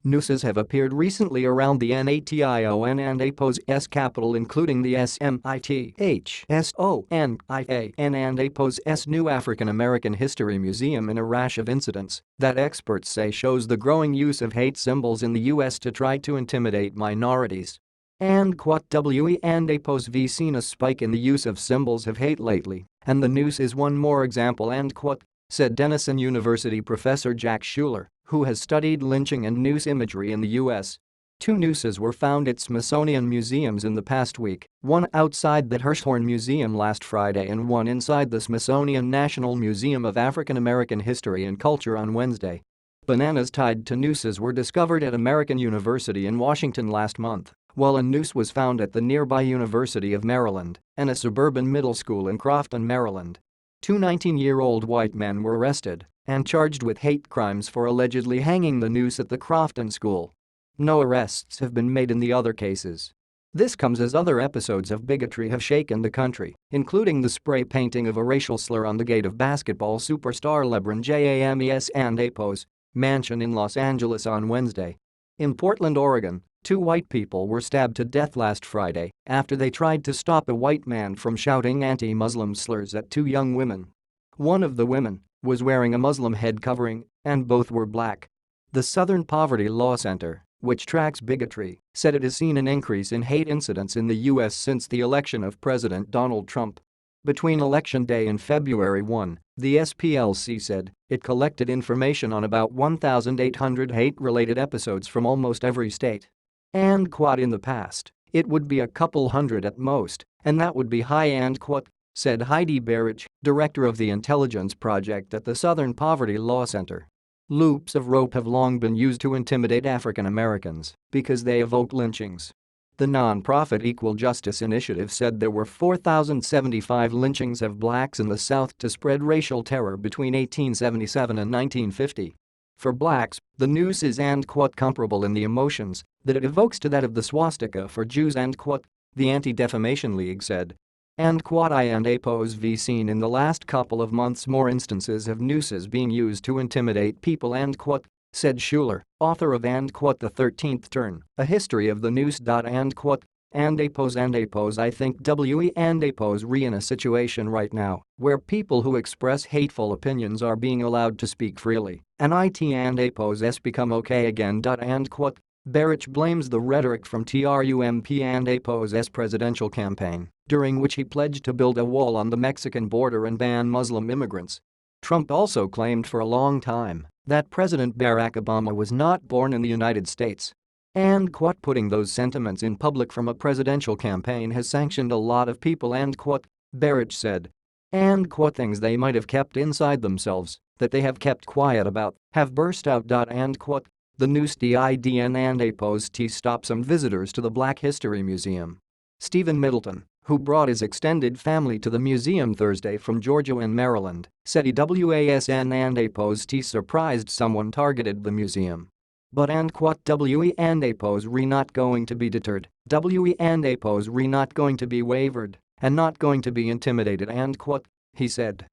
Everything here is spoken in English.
Nooses have appeared recently around the NATION and APO's capital, including the SMITHSONIAN and APO's new African American History Museum, in a rash of incidents that experts say shows the growing use of hate symbols in the US to try to intimidate minorities. WE and APO's seen a spike in the use of symbols of hate lately, and the noose is one more example, said Denison University professor Jack Schuler, who has studied lynching and noose imagery in the U.S. 2 nooses were found at Smithsonian museums in the past week, one outside the Hirshhorn Museum last Friday and one inside the Smithsonian National Museum of African American History and Culture on Wednesday. Bananas tied to nooses were discovered at American University in Washington last month, while a noose was found at the nearby University of Maryland and a suburban middle school in Crofton, Maryland. 2 19-year-old white men were arrested and charged with hate crimes for allegedly hanging the noose at the Crofton school. No arrests have been made in the other cases. This comes as other episodes of bigotry have shaken the country, including the spray painting of a racial slur on the gate of basketball superstar LeBron James and APO's mansion in Los Angeles on Wednesday. In Portland, Oregon, 2 white people were stabbed to death last Friday after they tried to stop a white man from shouting anti-Muslim slurs at 2 young women. One of the women was wearing a Muslim head covering, and both were black. The Southern Poverty Law Center, which tracks bigotry, said it has seen an increase in hate incidents in the U.S. since the election of President Donald Trump. Between Election Day and February 1, the SPLC said it collected information on about 1,800 hate-related episodes from almost every state. In the past, it would be a couple hundred at most, and that would be high, said Heidi Berich, director of the Intelligence Project at the Southern Poverty Law Center. Loops of rope have long been used to intimidate African Americans because they evoke lynchings. The nonprofit Equal Justice Initiative said there were 4,075 lynchings of blacks in the South to spread racial terror between 1877 and 1950. For blacks, the noose is comparable in the emotions that it evokes to that of the swastika for Jews, the Anti-Defamation League said. I and APO's seen in the last couple of months more instances of nooses being used to intimidate people, said Schuler, author of The 13th Turn, A History of the Noose. APO's I think WE and APO's re in a situation right now where people who express hateful opinions are being allowed to speak freely, and IT and APO's become okay again. Berich blames the rhetoric from Trump and APO's presidential campaign, during which he pledged to build a wall on the Mexican border and ban Muslim immigrants. Trump also claimed for a long time that President Barack Obama was not born in the United States. Putting those sentiments in public from a presidential campaign has sanctioned a lot of people, Berich said. Things they might have kept inside themselves, that they have kept quiet about, have burst out. The noose didn and APO's stop some visitors to the Black History Museum. Stephen Middleton, who brought his extended family to the museum Thursday from Georgia and Maryland, said WASN and APO's surprised someone targeted the museum. But WE and APO's not going to be deterred, WE and APO's not going to be wavered, and not going to be intimidated, he said.